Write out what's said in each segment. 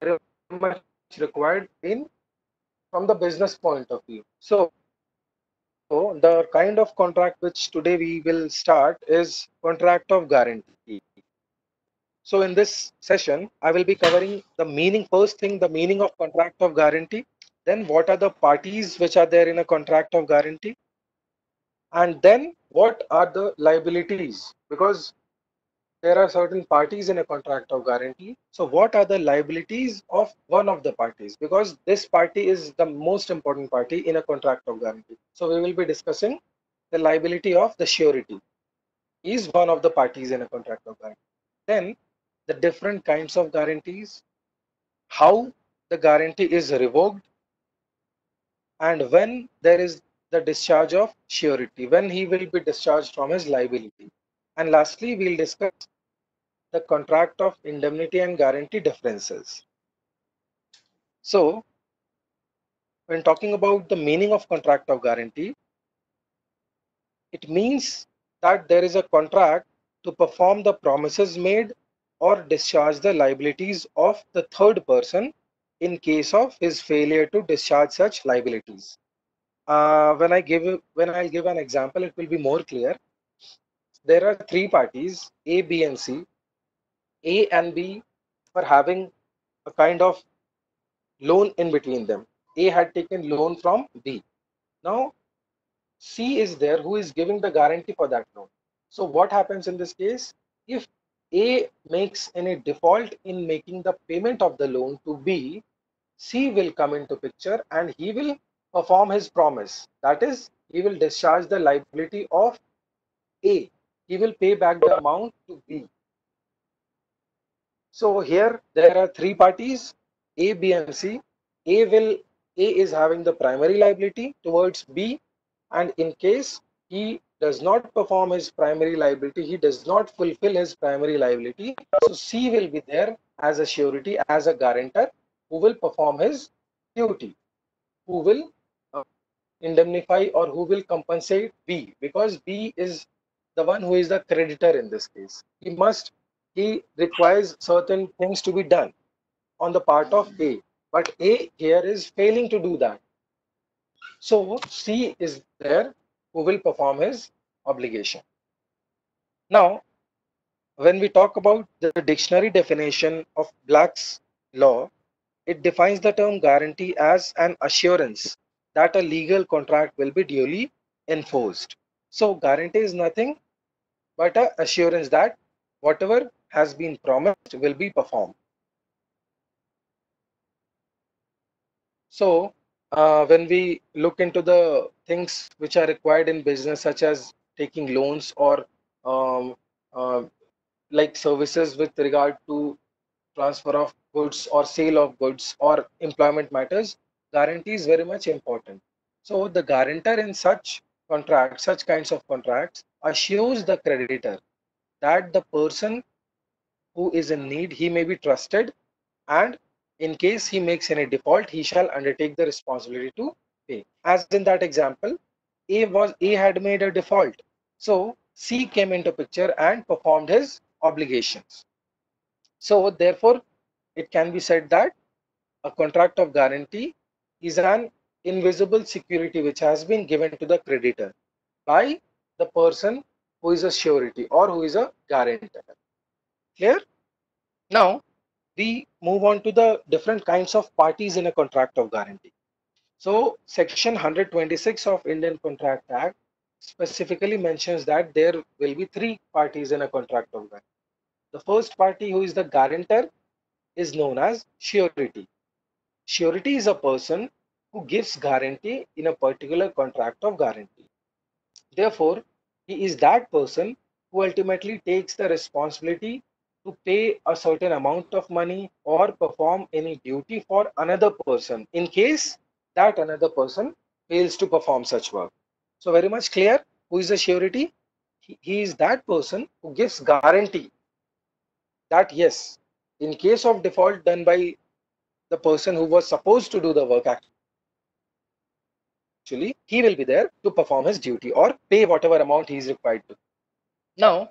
very much required in from the business point of view. So the kind of contract which today we will start is contract of guarantee. So in this session, I will be covering the meaning. First thing, the meaning of contract of guarantee. Then what are the parties which are there in a contract of guarantee? And then what are the liabilities? Because there are certain parties in a contract of guarantee. So what are the liabilities of one of the parties? Because this party is the most important party in a contract of guarantee. So we will be discussing the liability of the surety is one of the parties in a contract of guarantee. Then the different kinds of guarantees, how the guarantee is revoked, and when there is the discharge of surety, when he will be discharged from his liability. And lastly, we'll discuss the contract of indemnity and guarantee differences. So, when talking about the meaning of contract of guarantee, it means that there is a contract to perform the promises made or discharge the liabilities of the third person in case of his failure to discharge such liabilities. When I give an example, it will be more clear. There are three parties, A, B, and C. A and B were having a kind of loan in between them. A had taken loan from B. Now C is there who is giving the guarantee for that loan. So what happens in this case? If A makes any default in making the payment of the loan to B, C will come into picture and he will perform his promise. That is, he will discharge the liability of A. He will pay back the amount to B. So here there are three parties, A, B, and C. A is having the primary liability towards B, and in case he does not perform his primary liability, he does not fulfill his primary liability. So C will be there as a surety, as a guarantor, who will perform his duty, who will indemnify or who will compensate B, because B is the one who is the creditor in this case. He requires certain things to be done on the part of A, but A here is failing to do that. So C is there who will perform his obligation. Now, when we talk about the dictionary definition of Black's law, it defines the term guarantee as an assurance that a legal contract will be duly enforced. So guarantee is nothing but a assurance that whatever has been promised will be performed. So when we look into the things which are required in business, such as taking loans or um, uh, like services with regard to transfer of goods or sale of goods or employment matters, guarantee is very much important. So the guarantor in such contracts, such kinds of contracts, assures the creditor that the person who is in need, he may be trusted, and in case he makes any default, he shall undertake the responsibility to pay. As in that example, A had made a default, so C came into picture and performed his obligations. So therefore, it can be said that a contract of guarantee is an invisible security which has been given to the creditor by the person who is a surety or who is a guarantor. Clear? Now, we move on to the different kinds of parties in a contract of guarantee. So, Section 126 of Indian Contract Act specifically mentions that there will be three parties in a contract of guarantee. The first party, who is the guarantor, is known as surety. Surety is a person who gives guarantee in a particular contract of guarantee. Therefore, he is that person who ultimately takes the responsibility to pay a certain amount of money or perform any duty for another person in case that another person fails to perform such work. So very much clear who is the surety? He is that person who gives guarantee that yes, in case of default done by the person who was supposed to do the work, actually, he will be there to perform his duty or pay whatever amount he is required to. Now,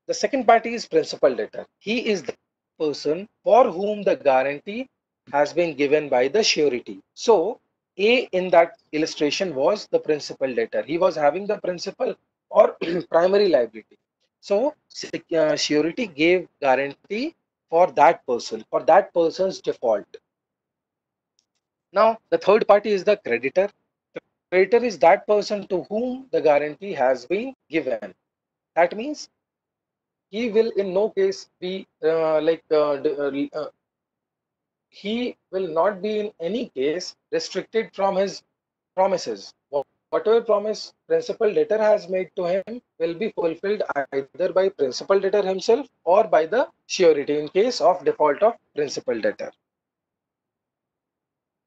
the second party is principal debtor. He is person for whom the guarantee has been given by the surety. So A in that illustration was the principal debtor. He was having the principal or primary liability. So surety gave guarantee for that person, for that person's default. Now, the third party is the creditor. Creditor is that person to whom the guarantee has been given. That means he will in no case be he will not be in any case restricted from his promises. Whatever promise principal debtor has made to him will be fulfilled either by principal debtor himself or by the surety in case of default of principal debtor.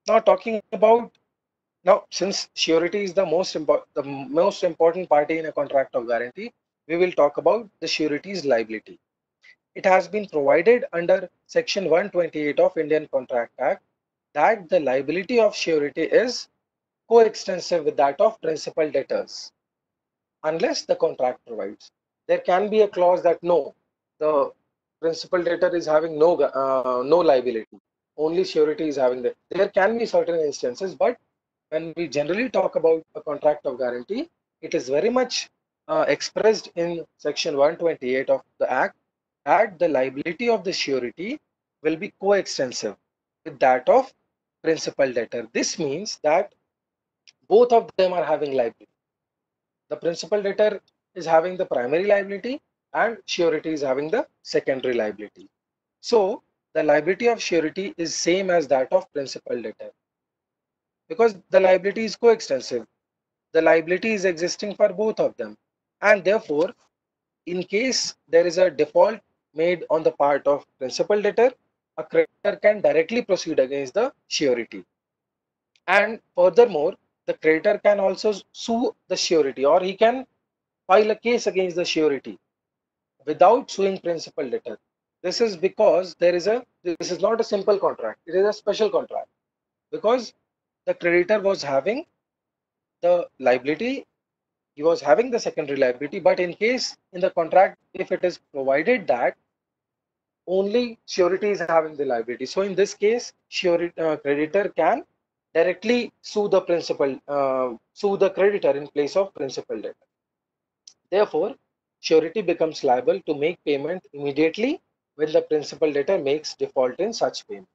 Now talking about now since surety is the most important party in a contract of guarantee, we will talk about the surety's liability. It has been provided under Section 128 of Indian Contract Act that the liability of surety is coextensive with that of principal debtors unless the contract provides. There can be a clause that no, the principal debtor is having no liability, only surety is having that. There can be certain instances, but when we generally talk about a contract of guarantee, it is very much expressed in Section 128 of the Act that the liability of the surety will be coextensive with that of principal debtor. This means that both of them are having liability. The principal debtor is having the primary liability and surety is having the secondary liability. So the liability of surety is same as that of principal debtor because the liability is coextensive. The liability is existing for both of them, and therefore in case there is a default made on the part of principal debtor, a creditor can directly proceed against the surety. And furthermore, the creditor can also sue the surety or he can file a case against the surety without suing principal debtor. This is because this is not a simple contract, it is a special contract because the creditor was having the liability, he was having the secondary liability, but in case in the contract if it is provided that only surety is having the liability, so in this case surety creditor can directly sue the sue the creditor in place of principal debtor. Therefore surety becomes liable to make payment immediately when the principal debtor makes default in such payment.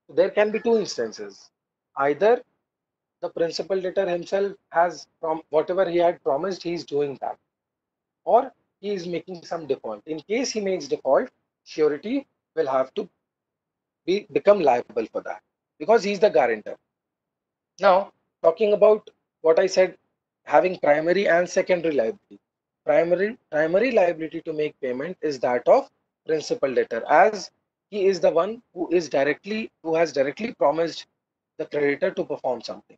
There can be two instances: either the principal debtor himself has from whatever he had promised he is doing that, or he is making some default. In case he makes default, surety will have to become liable for that because he is the guarantor. Now, talking about what I said, having primary and secondary liability. Primary liability to make payment is that of principal debtor, as he is the one who has directly promised the creditor to perform something,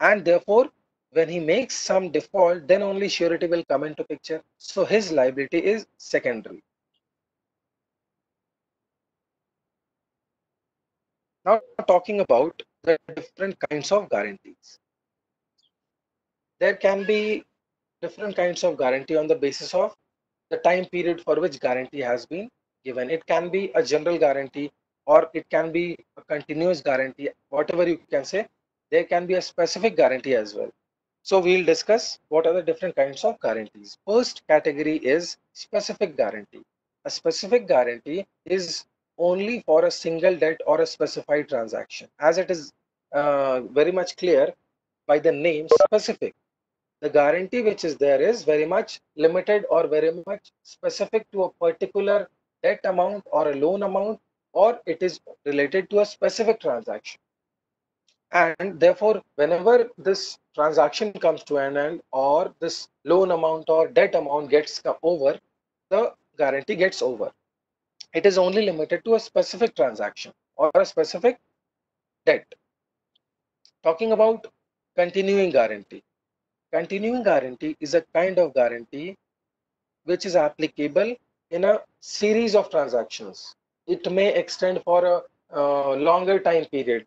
and therefore when he makes some default, then only surety will come into picture, so his liability is secondary. Now talking about the different kinds of guarantees, there can be different kinds of guarantee on the basis of the time period for which guarantee has been given. It can be a general guarantee or it can be a continuous guarantee, whatever you can say. There can be a specific guarantee as well. So we'll discuss what are the different kinds of guarantees. First category is specific guarantee. A specific guarantee is only for a single debt or a specified transaction. As it is very much clear by the name specific, the guarantee which is there is very much limited or very much specific to a particular debt amount or a loan amount, or it is related to a specific transaction. And therefore whenever this transaction comes to an end or this loan amount or debt amount gets over, the guarantee gets over. It is only limited to a specific transaction or a specific debt. Talking about continuing guarantee. Continuing guarantee is a kind of guarantee which is applicable in a series of transactions. It may extend for a longer time period.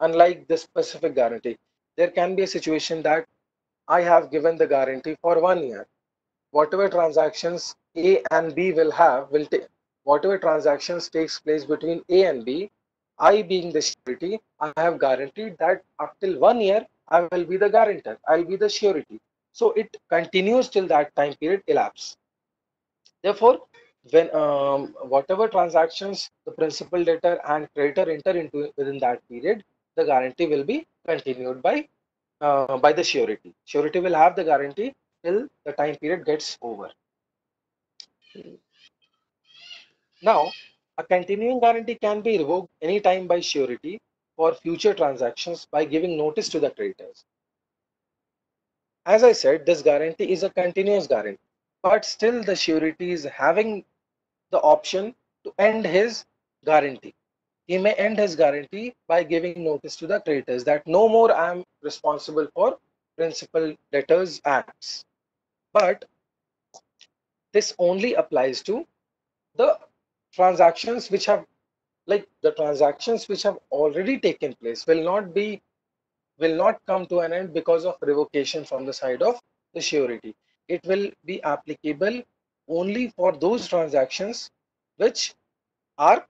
Unlike the specific guarantee, there can be a situation that I have given the guarantee for 1 year. Whatever transactions A and B will have whatever transactions takes place between A and B, I being the surety, I have guaranteed that up till 1 year, I will be the guarantor, I'll be the surety. So it continues till that time period elapse. Therefore, when whatever transactions the principal debtor and creditor enter into within that period, the guarantee will be continued by the surety. Surety will have the guarantee till the time period gets over. Now, a continuing guarantee can be revoked anytime by surety for future transactions by giving notice to the creditors. As I said, this guarantee is a continuous guarantee, but still the surety is having the option to end his guarantee. He may end his guarantee by giving notice to the creditors that no more I am responsible for principal debtors acts. But this only applies to the transactions which have, like the transactions which have already taken place will not come to an end because of revocation from the side of the surety. It will be applicable only for those transactions which are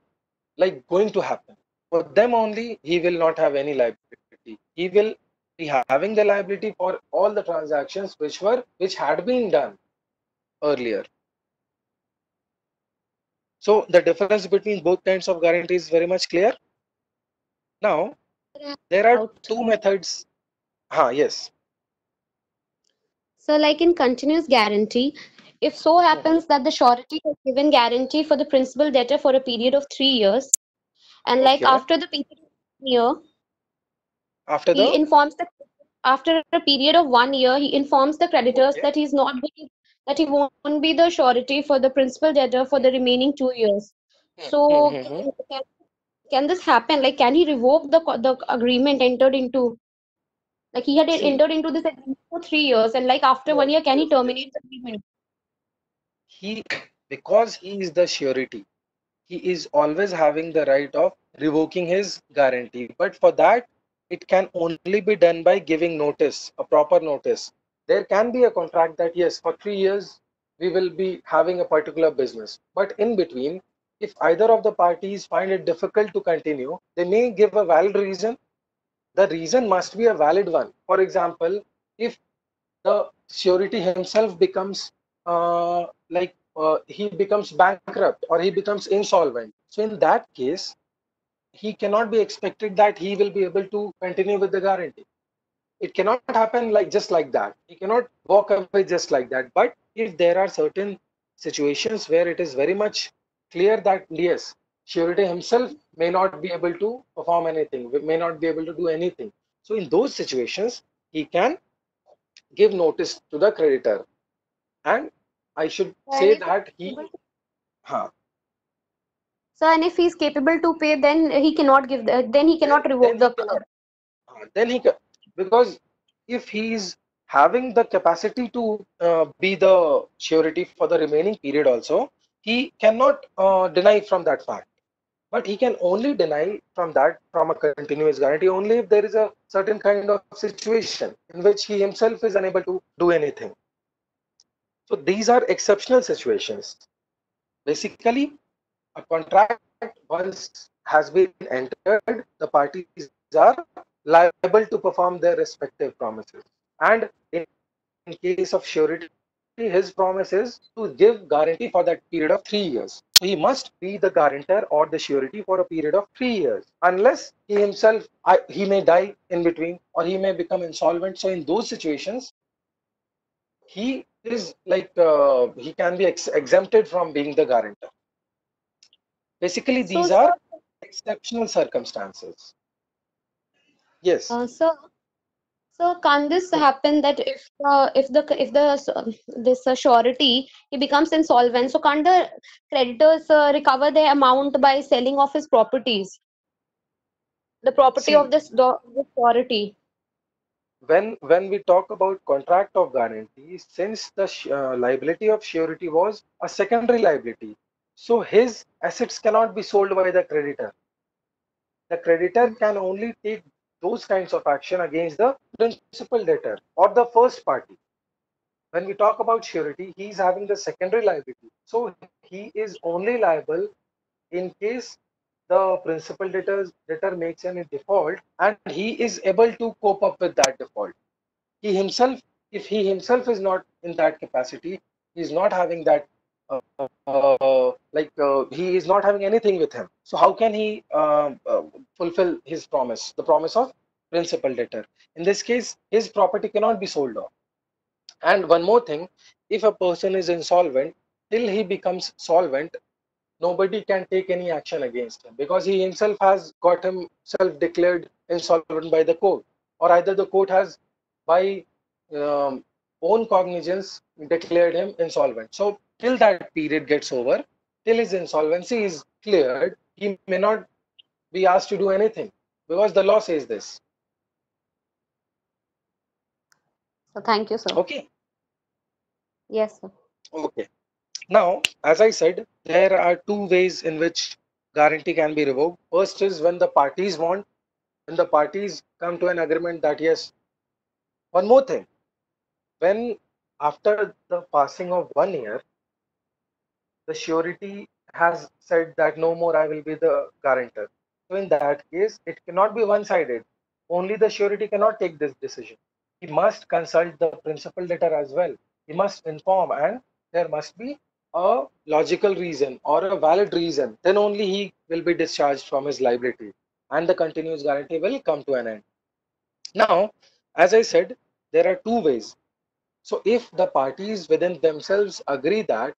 like going to happen. For them only, he will not have any liability. He will be having the liability for all the transactions which had been done earlier. So the difference between both kinds of guarantees is very much clear. Now, there are Out. two methods. Yes. So, like in continuous guarantee, if so Mhm. happens that the surety has given guarantee for the principal debtor for a period of 3 years, and like Okay. after the period of 1 year, After he the informs the after a period of 1 year, he informs the creditors okay. that he's not going, that he won't be the surety for the principal debtor for the remaining 2 years. So, Mhm. can this happen? Like, can he revoke the agreement entered into? Like, he had See, entered into this agreement for 3 years, and like after yes, 1 year, can he yes. terminate the agreement? He, because he is the surety, he is always having the right of revoking his guarantee. But for that, it can only be done by giving notice, a proper notice. There can be a contract that yes, for 3 years we will be having a particular business. But in between, if either of the parties find it difficult to continue, they may give a valid reason. The reason must be a valid one. For example, if the surety himself becomes he becomes bankrupt or he becomes insolvent, so in that case he cannot be expected that he will be able to continue with the guarantee. It cannot happen like just like that. He cannot walk away just like that. But if there are certain situations where it is very much clear that yes, surety himself may not be able to perform anything, may not be able to do anything, so in those situations he can give notice to the creditor. And I should And say if that able he to, huh, so and if he's capable to pay, then he cannot give the, then he cannot then revoke he the. cannot then he can, because if he is having the capacity to be the surety for the remaining period also, he cannot deny from that fact. But he can only deny from that, from a continuous guarantee, only if there is a certain kind of situation in which he himself is unable to do anything. So these are exceptional situations. Basically, a contract once has been entered, the parties are liable to perform their respective promises. And in case of surety, his promise is to give guarantee for that period of 3 years. So he must be the guarantor or the surety for a period of 3 years, unless he himself, he may die in between or he may become insolvent. So in those situations, he is like he can be exempted from being the guarantor. Basically, these So, are sir, exceptional circumstances. Yes. so can't this happen that if this surety he becomes insolvent, so can't the creditors recover their amount by selling off his properties, the property See, of this surety? when we talk about contract of guarantee, since the liability of surety was a secondary liability, so his assets cannot be sold by the creditor. The creditor can only take those kinds of action against the principal debtor or the first party. when we talk about surety, he is having the secondary liability. So he is only liable in case the principal debtor makes any default and he is able to cope up with that default. He himself, if he himself is not in that capacity, he is not having that, he is not having anything with him. So how can he fulfill his promise, the promise of principal debtor? In this case, his property cannot be sold off. And one more thing, if a person is insolvent, till he becomes solvent, nobody can take any action against him because he himself has got himself declared insolvent by the court, or either the court has by um, own cognizance declared him insolvent. So till that period gets over, till his insolvency is cleared, he may not be asked to do anything because the law says this. So thank you, sir. Okay. Yes, sir. Okay. Now, as I said, there are two ways in which guarantee can be revoked. First is when the parties want, when the parties come to an agreement that yes, one more thing, when after the passing of 1 year, the surety has said that no more I will be the guarantor. So in that case, it cannot be one-sided. Only the surety cannot take this decision. He must consult the principal debtor as well. He must inform, and there must be a logical reason or a valid reason. Then only he will be discharged from his liability, and the continuous guarantee will come to an end. Now, as I said, there are two ways. So if the parties within themselves agree that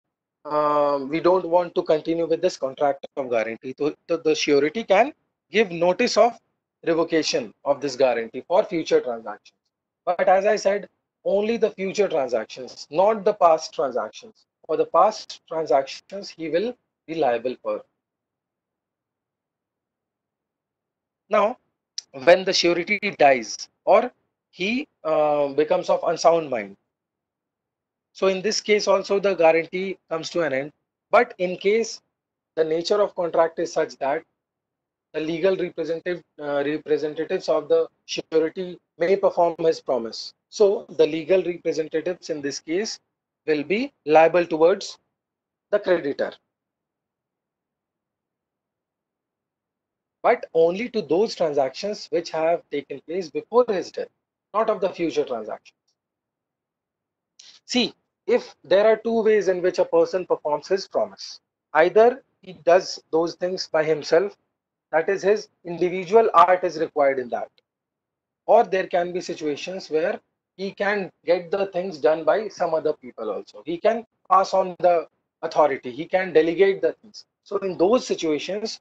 we don't want to continue with this contract of guarantee, so the surety can give notice of revocation of this guarantee for future transactions. But as I said, only the future transactions, not the past transactions. For the past transactions, he will be liable for. Now, when the surety dies or he becomes of unsound mind, so in this case also the guarantee comes to an end. But in case the nature of contract is such that the legal representatives of the surety may perform his promise. So the legal representatives in this case will be liable towards the creditor, but only to those transactions which have taken place before his death, not of the future transactions. See, if there are two ways in which a person performs his promise, either he does those things by himself, that is, his individual art is required in that, or there can be situations where he can get the things done by some other people also. He can pass on the authority, he can delegate the things. So in those situations,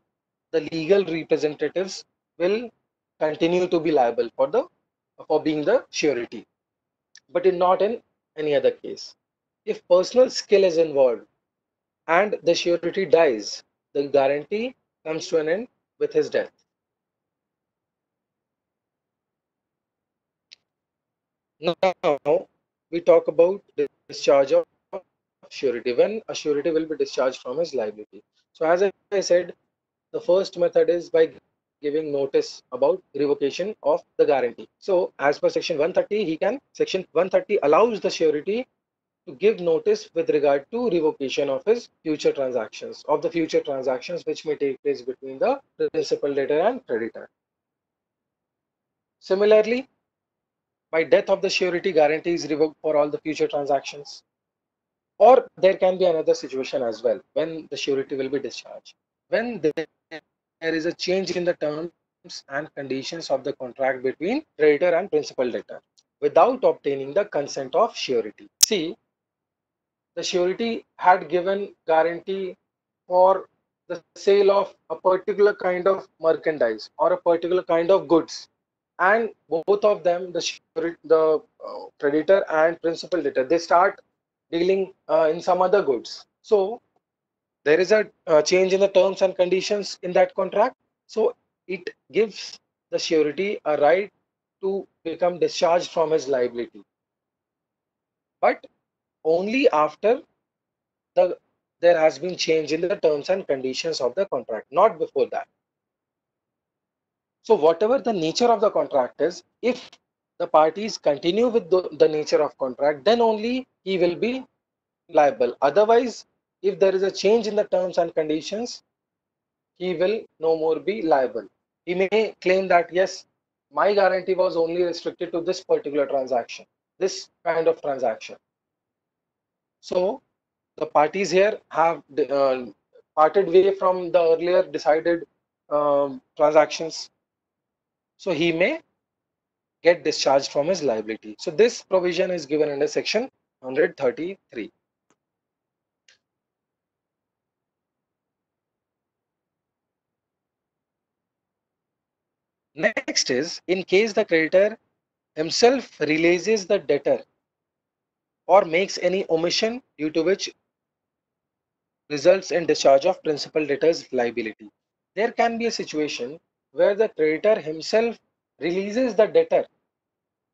the legal representatives will continue to be liable for being the surety, but not in any other case. If personal skill is involved and the surety dies, the guarantee comes to an end with his death. Now we talk about discharge of surety, when a surety will be discharged from his liability. So as I said, the first method is by giving notice about revocation of the guarantee. So as per section 130, section 130 allows the surety to give notice with regard to revocation of his future transactions, of the future transactions which may take place between the principal debtor and creditor. Similarly, by death of the surety, guarantee is revoked for all the future transactions. Or there can be another situation as well when the surety will be discharged. When there is a change in the terms and conditions of the contract between creditor and principal debtor without obtaining the consent of surety. See, the surety had given guarantee for the sale of a particular kind of merchandise or a particular kind of goods, and both of them, the creditor and principal debtor, they start dealing in some other goods. So there is a change in the terms and conditions in that contract. So it gives the surety a right to become discharged from his liability, but only after the there has been change in the terms and conditions of the contract, not before that. So whatever the nature of the contract is, if the parties continue with the nature of contract, then only he will be liable. Otherwise, if there is a change in the terms and conditions, he will no more be liable. He may claim that, yes, my guarantee was only restricted to this particular transaction, this kind of transaction. So the parties here have parted way from the earlier decided transactions. So he may get discharged from his liability. So this provision is given under section 133. Next is, in case the creditor himself releases the debtor or makes any omission due to which results in discharge of principal debtor's liability. There can be a situation where the creditor himself releases the debtor.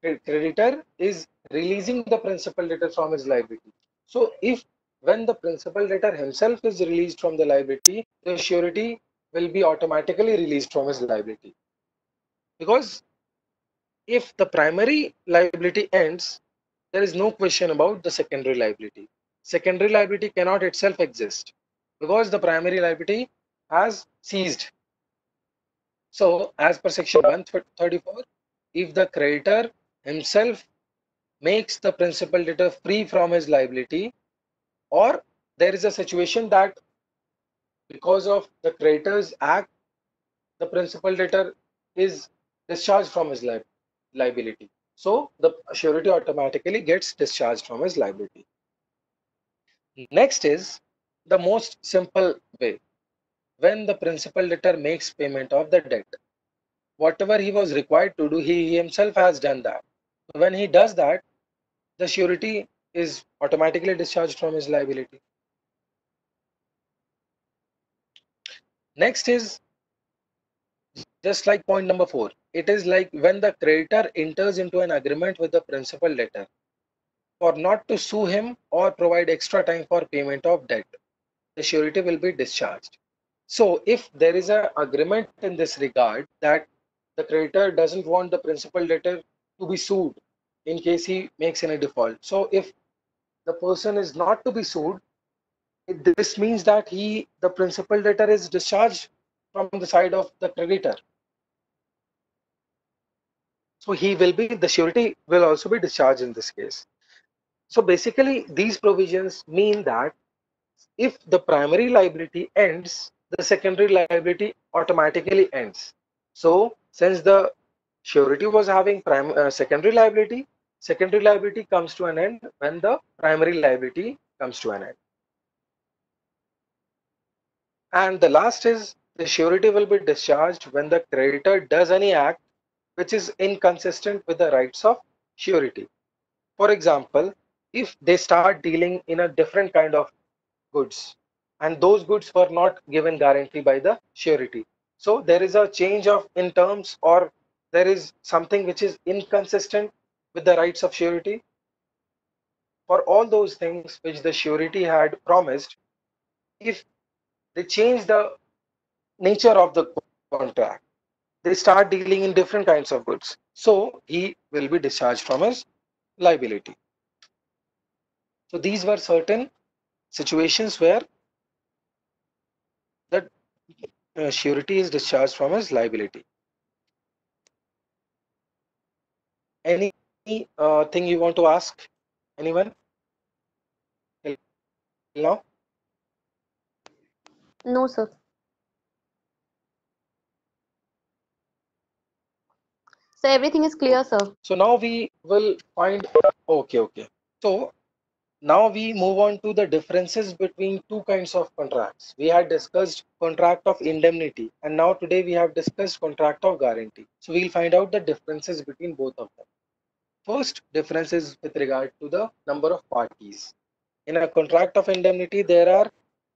Creditor is releasing the principal debtor from his liability. So if when the principal debtor himself is released from the liability, the surety will be automatically released from his liability. Because if the primary liability ends, there is no question about the secondary liability. Secondary liability cannot itself exist because the primary liability has ceased. So as per section 134, if the creditor himself makes the principal debtor free from his liability, or there is a situation that because of the creditor's act, the principal debtor is discharged from his liability. So the surety automatically gets discharged from his liability. Next is the most simple way. When the principal debtor makes payment of the debt, whatever he was required to do, he himself has done that. When he does that, the surety is automatically discharged from his liability. Next is just like point number 4. It is like when the creditor enters into an agreement with the principal debtor for not to sue him or provide extra time for payment of debt, the surety will be discharged. So if there is an agreement in this regard that the creditor doesn't want the principal debtor to be sued in case he makes any default. So if the person is not to be sued, this means that the principal debtor is discharged from the side of the creditor. So the surety will also be discharged in this case. So basically these provisions mean that if the primary liability ends, the secondary liability automatically ends. So since the surety was having secondary liability comes to an end when the primary liability comes to an end. And the last is the surety will be discharged when the creditor does any act which is inconsistent with the rights of surety. For example, if they start dealing in a different kind of goods and those goods were not given guarantee by the surety, so there is a change of in terms, or there is something which is inconsistent with the rights of surety. For all those things which the surety had promised, if they change the nature of the contract, they start dealing in different kinds of goods, so he will be discharged from his liability. So these were certain situations where the surety is discharged from his liability. Any thing you want to ask anyone till now? No, sir. So everything is clear, sir. So now we will find, okay. So now we move on to the differences between two kinds of contracts. We had discussed contract of indemnity, and now today we have discussed contract of guarantee. So we'll find out the differences between both of them. First difference is with regard to the number of parties. In a contract of indemnity, there are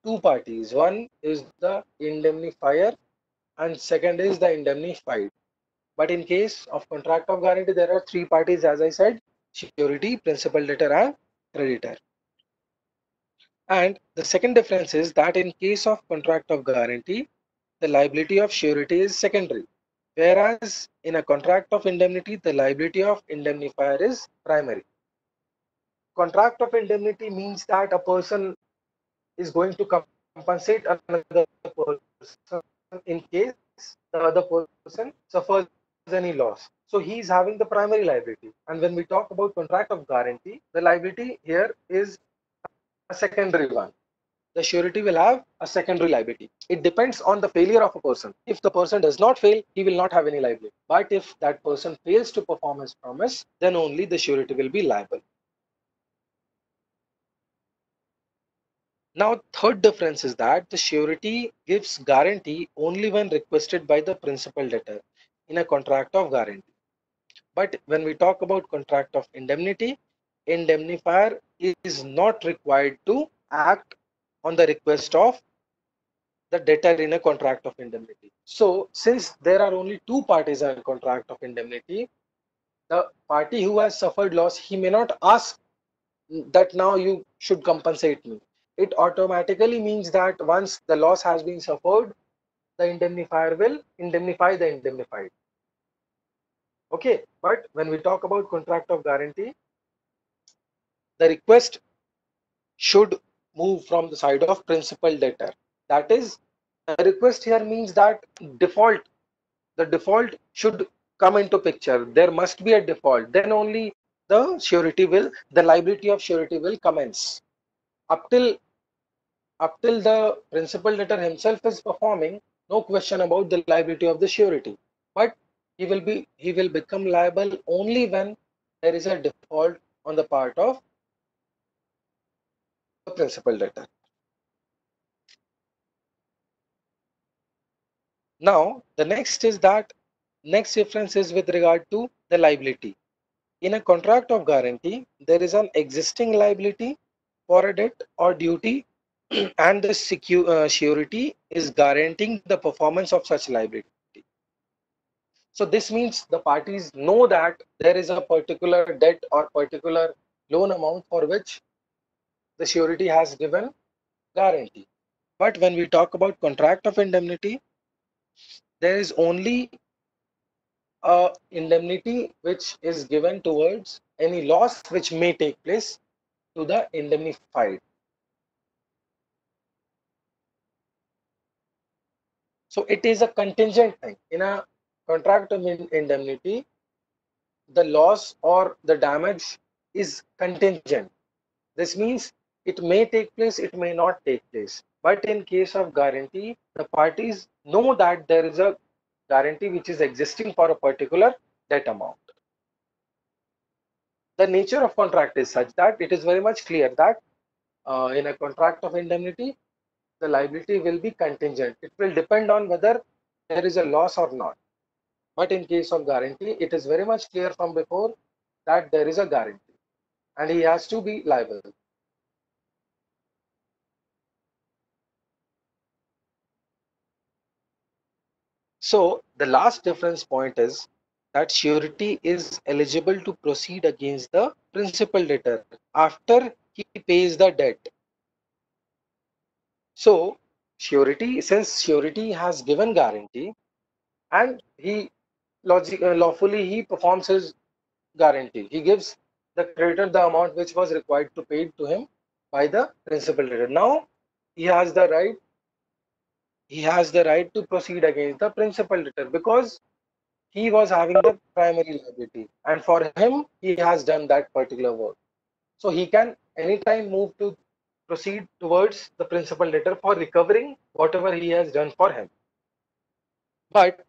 two parties. One is the indemnifier and second is the indemnified. But in case of contract of guarantee, there are three parties, as I said: surety, principal debtor, and creditor. And the second difference is that in case of contract of guarantee, the liability of surety is secondary. Whereas in a contract of indemnity, the liability of indemnifier is primary. Contract of indemnity means that a person is going to compensate another person in case the other person suffers any loss. So he is having the primary liability. And when we talk about contract of guarantee, the liability here is a secondary one. The surety will have a secondary liability. It depends on the failure of a person. If the person does not fail, he will not have any liability. But if that person fails to perform his promise, then only the surety will be liable. Now, third difference is that the surety gives guarantee only when requested by the principal debtor in a contract of guarantee. But when we talk about contract of indemnity, indemnifier is not required to act on the request of the debtor in a contract of indemnity. So, since there are only two parties in a contract of indemnity, the party who has suffered loss, he may not ask that now you should compensate me. It automatically means that once the loss has been suffered, the indemnifier will indemnify the indemnified. Okay, but when we talk about contract of guarantee, the request should move from the side of principal debtor. That is, the request here means that default, the default should come into picture. There must be a default. Then only the liability of surety will commence. Up till the principal debtor himself is performing, no question about the liability of the surety. But he will become liable only when there is a default on the part of the principal debtor. Now, the next difference is with regard to the liability. In a contract of guarantee, there is an existing liability for a debt or duty, and the surety is guaranteeing the performance of such liability. So this means the parties know that there is a particular debt or particular loan amount for which the surety has given guarantee. But when we talk about contract of indemnity, there is only a indemnity which is given towards any loss which may take place to the indemnified. So it is a contingent thing. In a contract of indemnity, the loss or the damage is contingent. This means it may take place, it may not take place. But in case of guarantee, the parties know that there is a guarantee which is existing for a particular debt amount. The nature of contract is such that it is very much clear that in a contract of indemnity, the liability will be contingent. It will depend on whether there is a loss or not. But in case of guarantee, it is very much clear from before that there is a guarantee and he has to be liable. So the last difference point is that surety is eligible to proceed against the principal debtor after he pays the debt. So since surety has given guarantee and lawfully he performs his guarantee, he gives the creditor the amount which was required to pay to him by the principal debtor. Now he has the right to proceed against the principal debtor because he was having the primary liability and for him he has done that particular work. So he can anytime move to proceed towards the principal debtor for recovering whatever he has done for him. But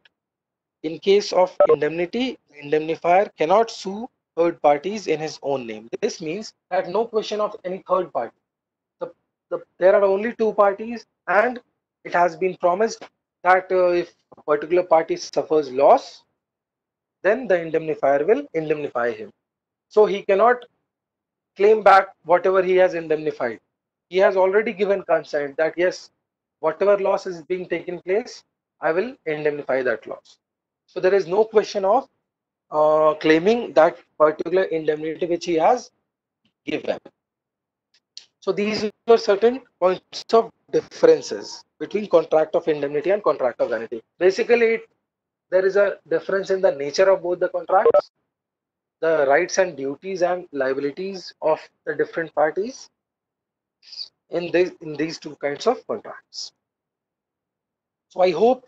in case of indemnity, the indemnifier cannot sue third parties in his own name. This means that no question of any third party. There are only two parties and it has been promised that if a particular party suffers loss, then the indemnifier will indemnify him. So he cannot claim back whatever he has indemnified. He has already given consent that yes, whatever loss is being taken place, I will indemnify that loss. So there is no question of claiming that particular indemnity which he has given. So these are certain points of differences between contract of indemnity and contract of guarantee. Basically, there is a difference in the nature of both the contracts, the rights and duties and liabilities of the different parties in these two kinds of contracts. So I hope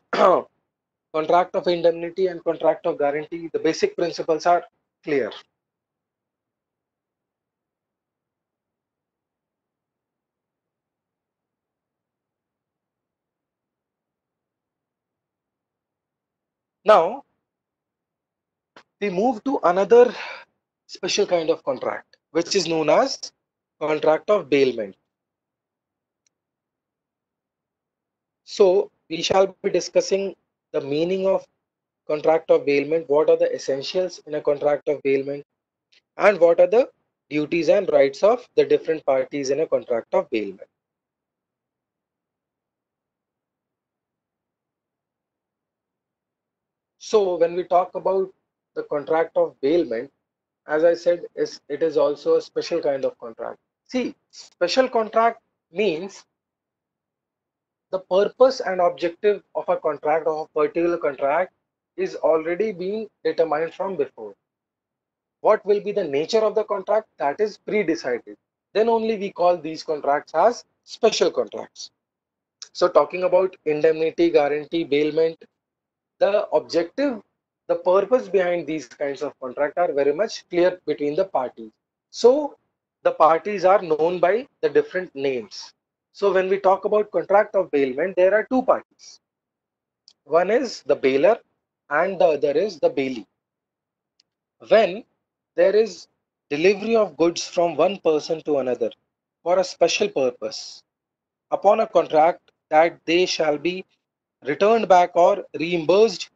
contract of indemnity and contract of guarantee, the basic principles are clear. Now we move to another special kind of contract, which is known as contract of bailment. So we shall be discussing the meaning of contract of bailment, what are the essentials in a contract of bailment, and what are the duties and rights of the different parties in a contract of bailment. So when we talk about the contract of bailment, as I said, it is also a special kind of contract. See, special contract means the purpose and objective of a contract, of a particular contract, is already being determined from before. What will be the nature of the contract, that is pre-decided. Then only we call these contracts as special contracts. So talking about indemnity, guarantee, bailment, the objective, the purpose behind these kinds of contract are very much clear between the parties. So the parties are known by the different names. So when we talk about contract of bailment, there are two parties. One is the bailer and the other is the bailee. When there is delivery of goods from one person to another for a special purpose, upon a contract that they shall be returned back or reimbursed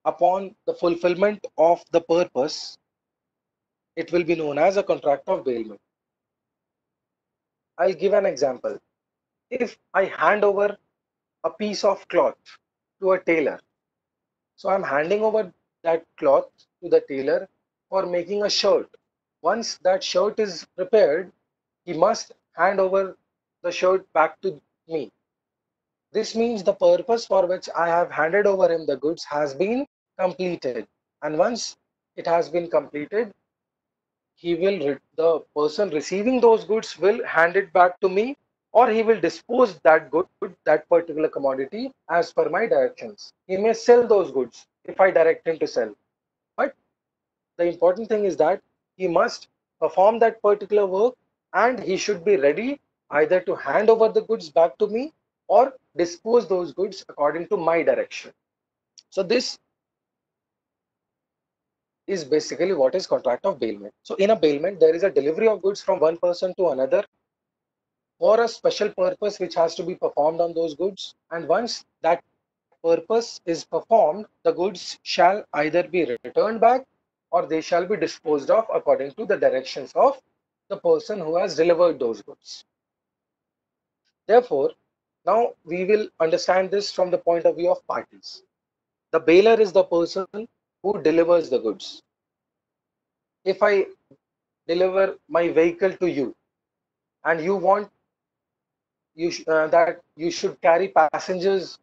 upon the fulfillment of the purpose, it will be known as a contract of bailment. I'll give an example. If I hand over a piece of cloth to a tailor, so I'm handing over that cloth to the tailor for making a shirt. Once that shirt is prepared, he must hand over the shirt back to me. This means the purpose for which I have handed over him the goods has been completed. And once it has been completed, the person receiving those goods will hand it back to me, or he will dispose that good, that particular commodity, as per my directions. He may sell those goods if I direct him to sell. But the important thing is that he must perform that particular work, and he should be ready either to hand over the goods back to me or dispose those goods according to my direction. So this is basically what is contract of bailment. So in a bailment, there is a delivery of goods from one person to another for a special purpose which has to be performed on those goods. And once that purpose is performed, the goods shall either be returned back or they shall be disposed of according to the directions of the person who has delivered those goods. Therefore, now we will understand this from the point of view of parties. The bailer is the person who delivers the goods. If I deliver my vehicle to you and you want that you should carry passengers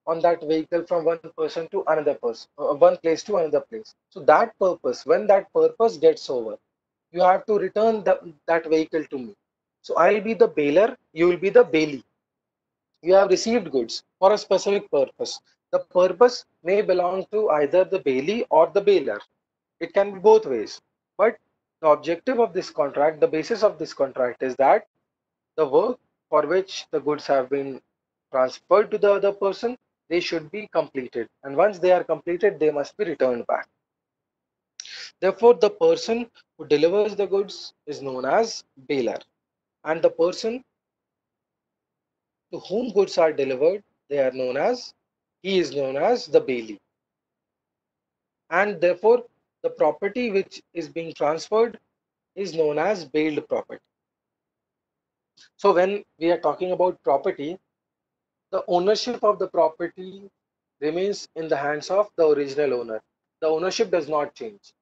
on that vehicle from one person to another person, one place to another place. So that purpose, when that purpose gets over, you have to return that vehicle to me. So I'll be the bailer, you will be the bailee. You have received goods for a specific purpose. The purpose may belong to either the bailee or the bailer. It can be both ways. But the objective of this contract, the basis of this contract is that the work for which the goods have been transferred to the other person, they should be completed. And once they are completed, they must be returned back. Therefore, the person who delivers the goods is known as bailer. And the person to whom goods are delivered, he is known as the bailee. And therefore, the property which is being transferred is known as bailed property. So when we are talking about property, the ownership of the property remains in the hands of the original owner. The ownership does not change.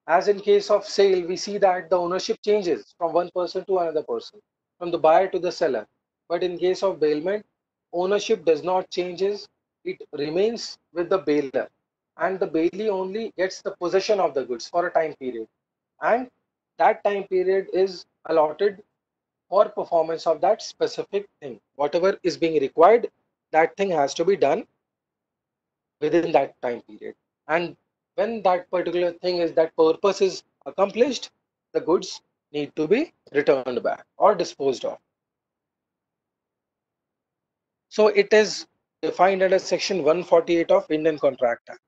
As in case of sale, we see that the ownership changes from one person to another person, from the buyer to the seller. But in case of bailment, ownership does not changes. it remains with the bailier, and the bailee only gets the possession of the goods for a time period, and that time period is allotted for performance of that specific thing. Whatever is being required, that thing has to be done within that time period. And when that particular thing is that purpose is accomplished, the goods need to be returned back or disposed of. So it is defined under section 148 of Indian Contract Act.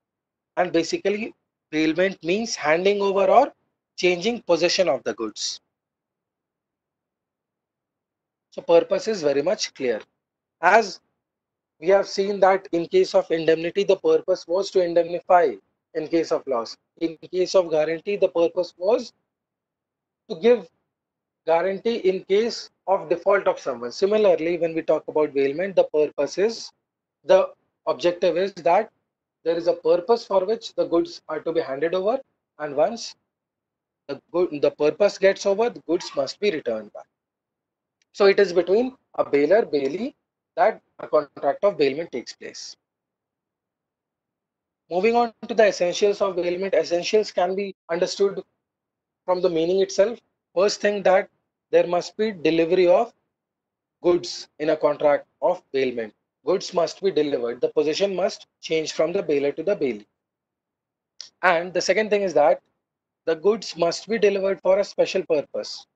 And basically, bailment means handing over or changing possession of the goods. So purpose is very much clear. As we have seen that in case of indemnity, the purpose was to indemnify in case of loss. In case of guarantee, the purpose was to give guarantee in case of default of someone. Similarly, when we talk about bailment, the purpose is, the objective is that there is a purpose for which the goods are to be handed over, and once the purpose gets over, the goods must be returned back. So it is between a bailor, bailee, that a contract of bailment takes place. Moving on to the essentials of bailment, essentials can be understood from the meaning itself. First thing, that there must be delivery of goods in a contract of bailment. Goods must be delivered. The possession must change from the bailor to the bailee. And the second thing is that the goods must be delivered for a special purpose.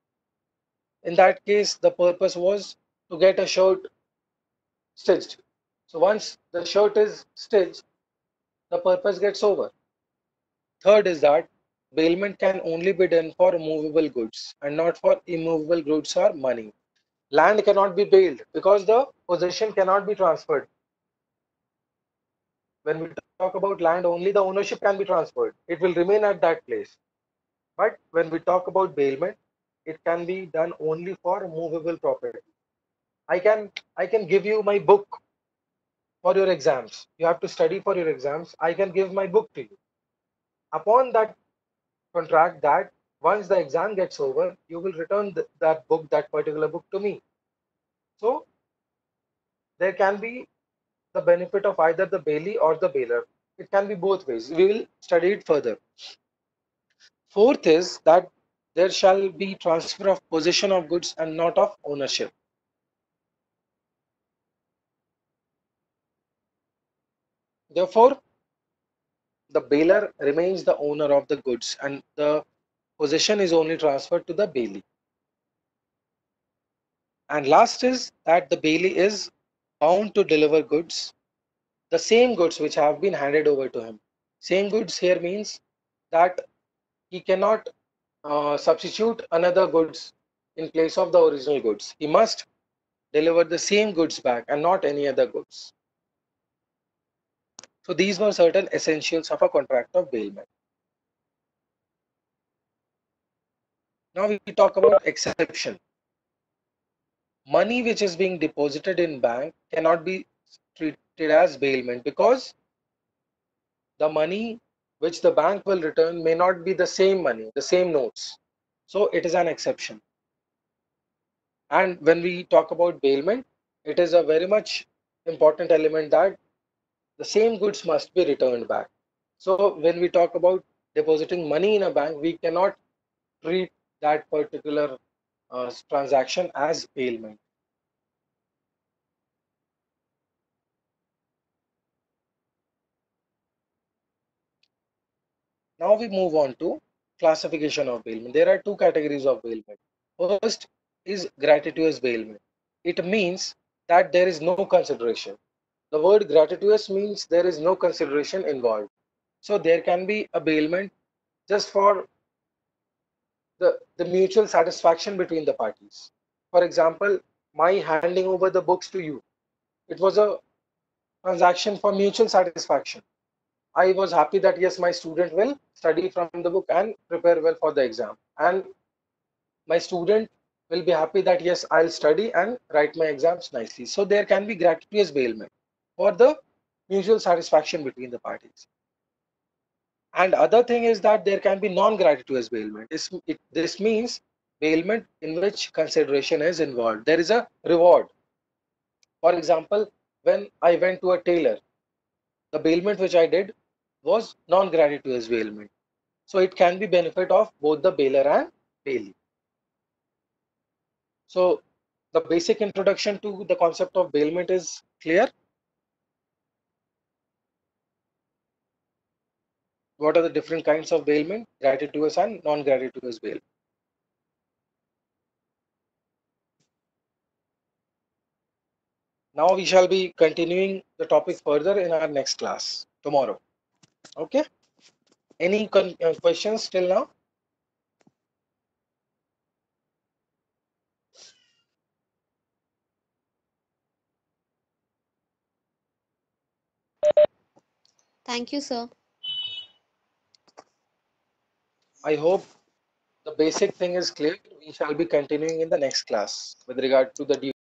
In that case, the purpose was to get a shirt stitched. So once the shirt is stitched, the purpose gets over. Third is that bailment can only be done for movable goods and not for immovable goods or money. Land cannot be bailed because the possession cannot be transferred. When we talk about land, only the ownership can be transferred. It will remain at that place. But when we talk about bailment, it can be done only for movable property. I can give you my book for your exams. You have to study for your exams. I can give my book to you. Upon that contract, that once the exam gets over, you will return that book, that particular book, to me. So there can be the benefit of either the bailee or the bailor. It can be both ways. We will study it further. Fourth is that there shall be transfer of possession of goods and not of ownership. Therefore, the bailor remains the owner of the goods and the possession is only transferred to the bailee. And last is that the bailee is bound to deliver goods, the same goods which have been handed over to him. Same goods here means that he cannot substitute another goods in place of the original goods. He must deliver the same goods back and not any other goods. So these were certain essentials of a contract of bailment. Now we talk about exception. Money which is being deposited in bank cannot be treated as bailment because the money which the bank will return may not be the same money, the same notes. So it is an exception. And when we talk about bailment, it is a very much important element that the same goods must be returned back. So when we talk about depositing money in a bank, we cannot treat that particular transaction as bailment. Now we move on to classification of bailment. There are two categories of bailment. First is gratuitous bailment. It means that there is no consideration. The word gratuitous means there is no consideration involved. So there can be a bailment just for the mutual satisfaction between the parties. For example, my handing over the books to you, it was a transaction for mutual satisfaction. I was happy that yes, my student will study from the book and prepare well for the exam. And my student will be happy that yes, I'll study and write my exams nicely. So there can be gratuitous bailment for the mutual satisfaction between the parties. And other thing is that there can be non-gratuitous bailment. This means bailment in which consideration is involved. There is a reward. For example, when I went to a tailor the bailment which I did was non-gratuitous bailment. So it can be benefit of both the bailer and bailee. So the basic introduction to the concept of bailment is clear. What are the different kinds of bailment? Gratuitous and non-gratuitous bail. Now we shall be continuing the topic further in our next class tomorrow. Okay. Any questions till now? Thank you, sir. I hope the basic thing is clear. We shall be continuing in the next class with regard to the